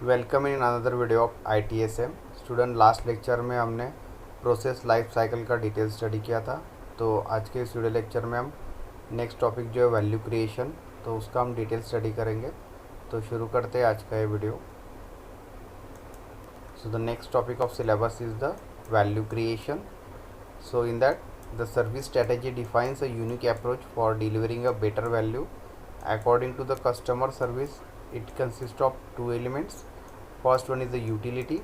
Welcome in another video of ITSM। Student, last lecture में हमने process life cycle का detail study किया था। तो आज के इस वीडियो लेक्चर में हम नेक्स्ट टॉपिक जो है वैल्यू क्रिएशन, तो उसका हम डिटेल स्टडी करेंगे। तो शुरू करते हैं आज का ये video. So the next topic of syllabus is the value creation. So in that the service strategy defines a unique approach for delivering a better value according to the customer service. It consists of two elements. First one is the utility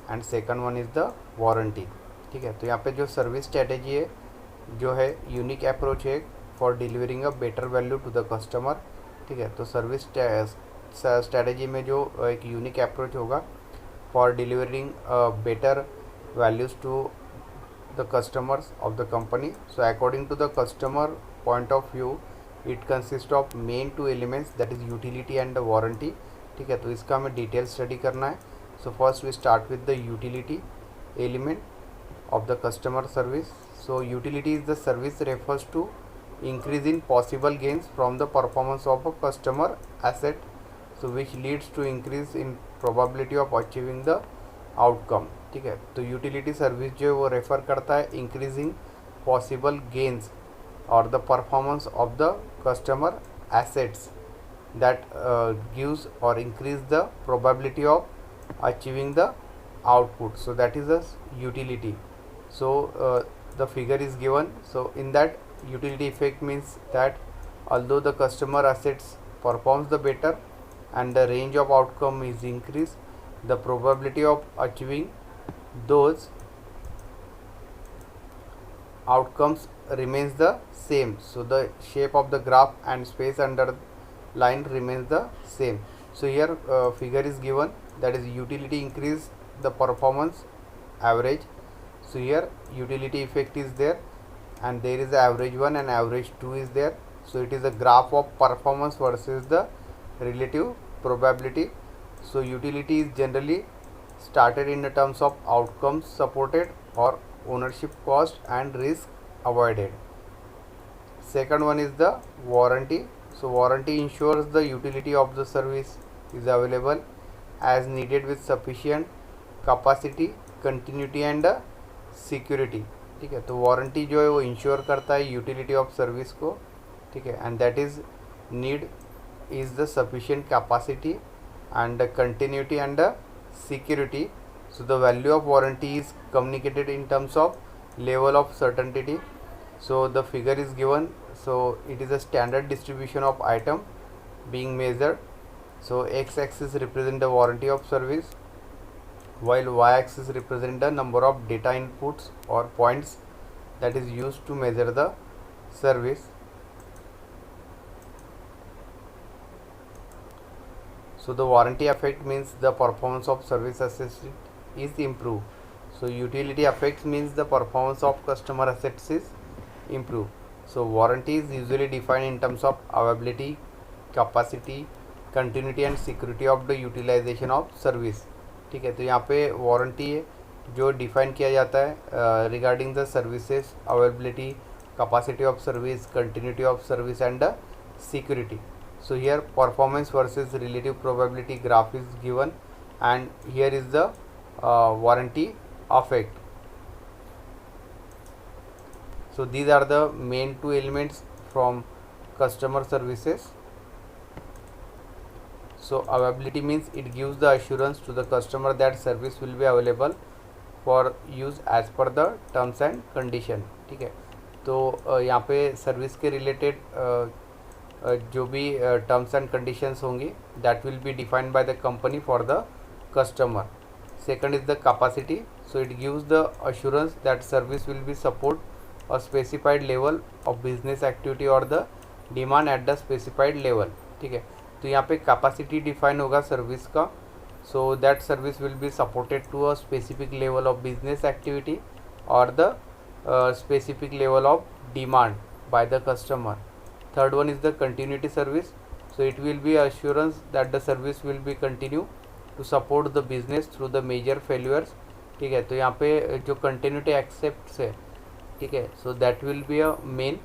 and second one is the warranty. ठीक है, तो यहाँ पे जो service strategy है जो है unique approach है for delivering a better value to the customer. ठीक है, तो सर्विस स्ट्रेटेजी में जो एक यूनिक अप्रोच होगा for delivering better values to the customers of the company. So according to the customer point of view it consist of main two elements, that is utility and the warranty. ठीक है, तो इसका हमें detail study करना है। So first we start with the utility element of the customer service. So utility is the service refers to increase in possible gains from the performance of a customer asset, so which leads to increase in probability of achieving the outcome. ठीक है, तो utility service जो है वो refer करता है increasing possible gains or the performance of the customer assets that gives or increase the probability of achieving the output. So that is a utility. So the figure is given. So in that utility effect means that although the customer assets performs the better and the range of outcome is increased, the probability of achieving those outcomes remains the same. So the shape of the graph and space under line remains the same. So here figure is given, that is utility increase the performance average. So here utility effect is there and there is the average 1 and average 2 is there. So it is a graph of performance versus the relative probability. So utility is generally started in the terms of outcomes supported or ownership cost and risk avoided. Second one is the warranty. So warranty ensures the utility of the service is available as needed with sufficient capacity, continuity and security. ठीक है, तो warranty जो है वो ensure करता है utility of service को। ठीक है, and that is need is the sufficient capacity and continuity and security. So the value of warranty is communicated in terms of level of certainty. So the figure is given. So it is a standard distribution of item being measured. So x-axis represent the warranty of service while y-axis represent the number of data inputs or points that is used to measure the service. So the warranty effect means the performance of service assets is improved. So utility effects means the performance of customer assets is improved. So warranty is usually defined in terms of availability, capacity, continuity and security of the utilization of service. ठीक है, तो यहाँ पे warranty है जो define किया जाता है regarding the services availability, capacity of service, continuity of service and security. So here performance versus relative probability graph is given and here is the warranty effect. So these are the main two elements from customer services. So availability means it gives the assurance to the customer that service will be available for use as per the terms and condition. ठीक है, तो यहाँ पे service के related जो भी terms and conditions होंगी that will be defined by the company for the customer. Second is the capacity. So it gives the assurance that service will be support a specified level of business activity और the demand at the specified level. ठीक है, तो यहाँ पे capacity define होगा service का. So that service will be supported to a specific level of business activity और the specific level of demand by the customer. Third one is the continuity service. So it will be assurance that the service will be continue to support the business through the major failures. ठीक है, तो यहाँ पे जो continuity accepts है, ठीक है, so that will be a main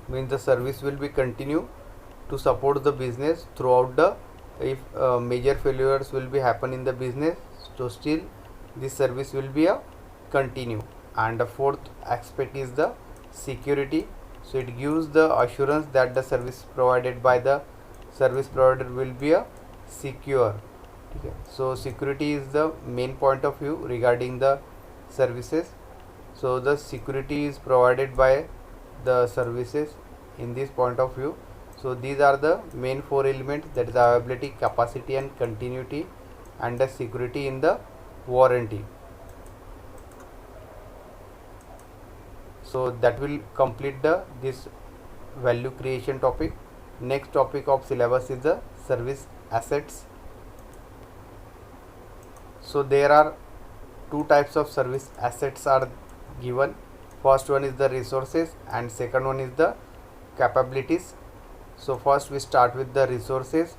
means the service will be continue to support the business throughout the if major failures will be happen in the business, so still this service will be a continue. And the fourth aspect is the security. So it gives the assurance that the service provided by the service provider will be a secure. Okay. So security is the main point of view regarding the services. So the security is provided by the services in this point of view. So these are the main four elements, that is availability, capacity and continuity, and the security in the warranty. So that will complete the this value creation topic. Next topic of syllabus is the service assets. So there are two types of service assets are given. First one is the resources and second one is the capabilities. So first we start with the resources.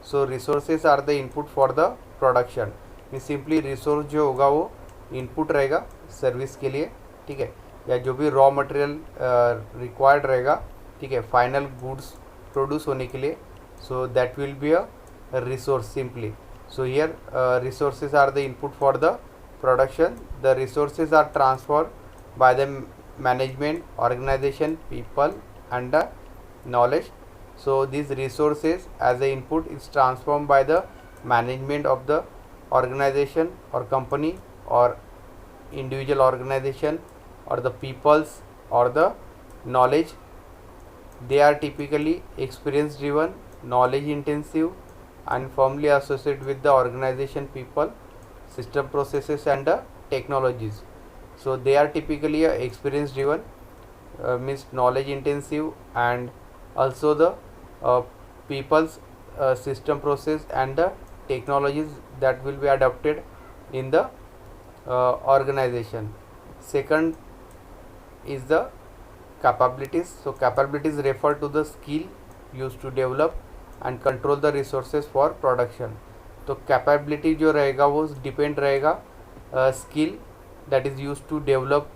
So resources are the input for the production में simply resource जो होगा वो input रहेगा service के लिए, ठीक है, या जो भी रॉ मटेरियल रिक्वायर्ड रहेगा, ठीक है, फाइनल गुड्स प्रोड्यूस होने के लिए. सो that will be a resource simply. So here resources are the input for the production. The resources are transferred by the management, organization, people and the knowledge. So these resources as a input is transformed by the management of the organization or company or individual organization or the peoples or the knowledge. They are typically experience driven, knowledge intensive and firmly associated with the organization, people, system processes and the technologies. So they are typically experience driven, means knowledge intensive, and also the people's system process and the technologies that will be adopted in the organization. Second is the capabilities. So capabilities refer to the skill used to develop and control the resources for production. तो capability जो रहेगा वो depend रहेगा skill that is use to develop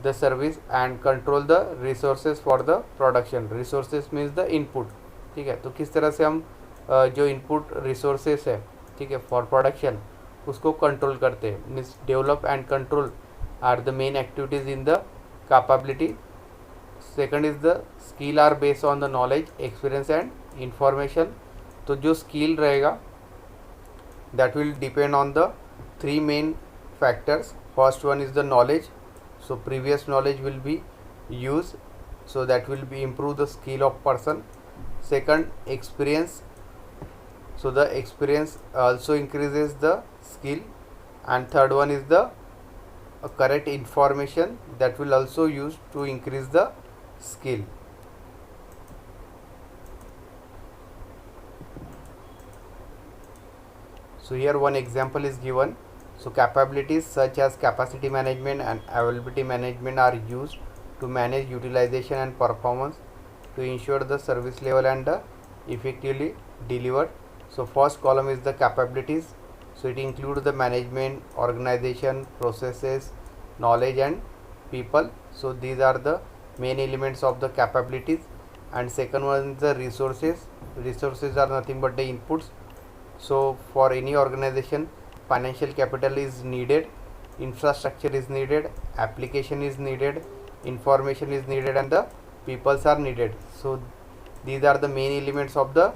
the service and control the resources for the production. Resources means the input, ठीक है. तो किस तरह से हम जो इनपुट रिसोर्सेज है, ठीक है, फॉर प्रोडक्शन उसको कंट्रोल करते हैं, means develop and control are the main activities in the capability. Second is the skill are based on the knowledge, experience and information. तो जो स्किल रहेगा that will depend on the three main factors. First one is the knowledge. So previous knowledge will be used, so that will be improve the skill of person. Second, experience. So the experience also increases the skill. And third one is the correct information that will also use to increase the skill. So here one example is given. So capabilities such as capacity management and availability management are used to manage utilization and performance to ensure the service level and effectively delivered. So first column is the capabilities. So it includes the management, organization, processes, knowledge and people. So these are the main elements of the capabilities. And second one is the resources. Resources are nothing but the inputs. So for any organization, financial capital is needed, infrastructure is needed, application is needed, information is needed and the peoples are needed. So these are the main elements of the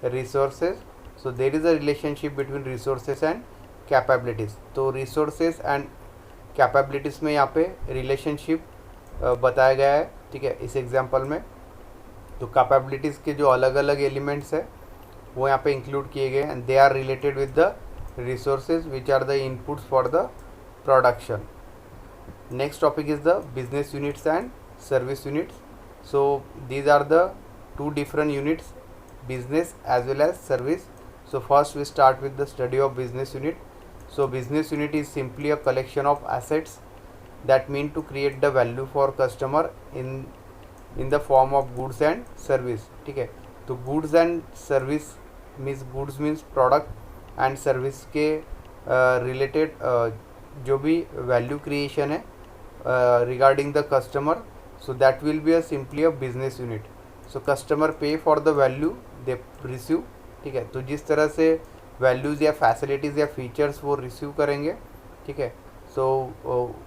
resources. So there is a relationship between resources and capabilities. तो resources and capabilities में यहाँ पे relationship बताया गया है, ठीक है, इस एग्जाम्पल में. तो capabilities के जो अलग अलग एलिमेंट्स है वो यहाँ पे इंक्लूड किए गए and they are related with the resources which are the inputs for the production. Next topic is the business units and service units. So these are the two different units, business as well as service. So first we start with the study of business unit. So business unit is simply a collection of assets that mean to create the value for customer in the form of goods and service, ठीक है. तो goods and service means goods means product and service के related जो भी value creation है regarding the customer, so that will be a simply a business unit. So customer pay for the value they receive ठीक है। तो जिस तरह से वैल्यूज़ या फैसिलिटीज़ या फीचर्स वो रिसीव करेंगे, ठीक है, सो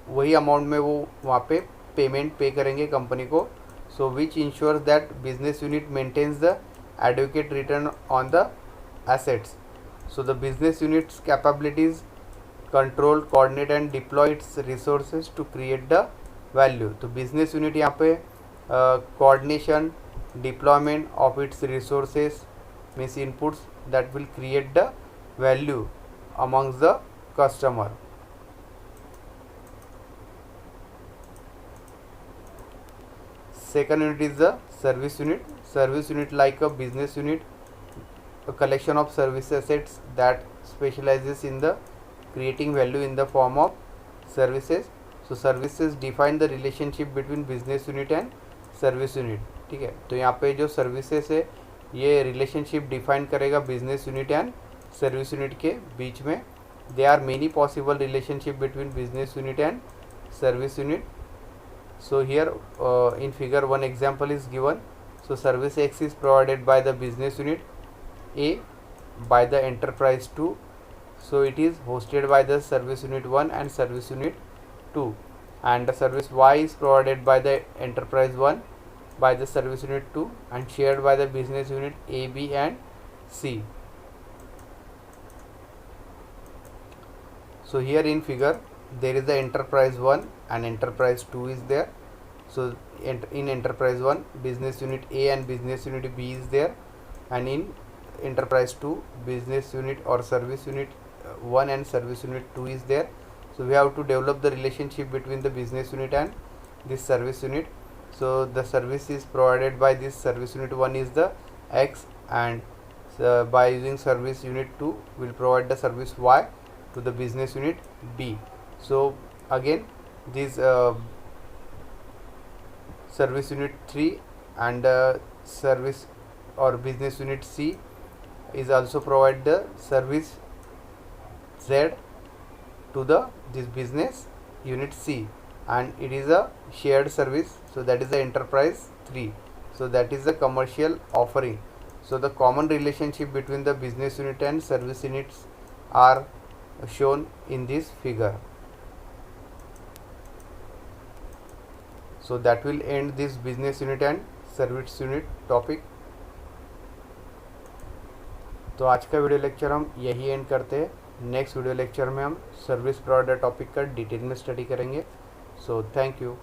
वही अमाउंट में वो वहाँ पे पेमेंट पे करेंगे कंपनी को। So which ensures that business unit maintains the adequate return on the assets. So the business unit's capabilities control, coordinate and deploy its resources to create the value. तो business unit यहाँ पे coordination, deployment of its resources means inputs that will create the value amongst the customer. Second unit is the service unit. Service unit, like a business unit, a collection of service assets that specializes in the creating value in the form of services. So services define the relationship between business unit and service unit, ठीक है। तो यहाँ पे जो services है ये relationship define करेगा business unit and service unit के बीच में। They are many possible relationship between business unit and service unit. So here in figure one example is given. So service X is provided by the business unit A by the enterprise 2. So it is hosted by the service unit 1 and service unit 2, and the service Y is provided by the enterprise 1 by the service unit 2 and shared by the business unit A, B and C. So here in figure there is the enterprise 1 and enterprise 2 is there. So in enterprise 1 business unit A and business unit B is there, and in enterprise 2 business unit or service unit 1 and service unit 2 is there. So we have to develop the relationship between the business unit and this service unit. So the service is provided by this service unit 1 is the X, and by using service unit 2 will provide the service Y to the business unit B. So again this service unit 3 and service or business unit C is also provide the service Z to the this business unit C, and it is a shared service, so that is the enterprise 3. So that is the commercial offering. So the common relationship between the business unit and service units are shown in this figure. So that will end this business unit and service unit topic. तो आज का video lecture हम यही and करते हैं। Next video lecture में हम service provider topic का डिटेल में स्टडी करेंगे। So thank you.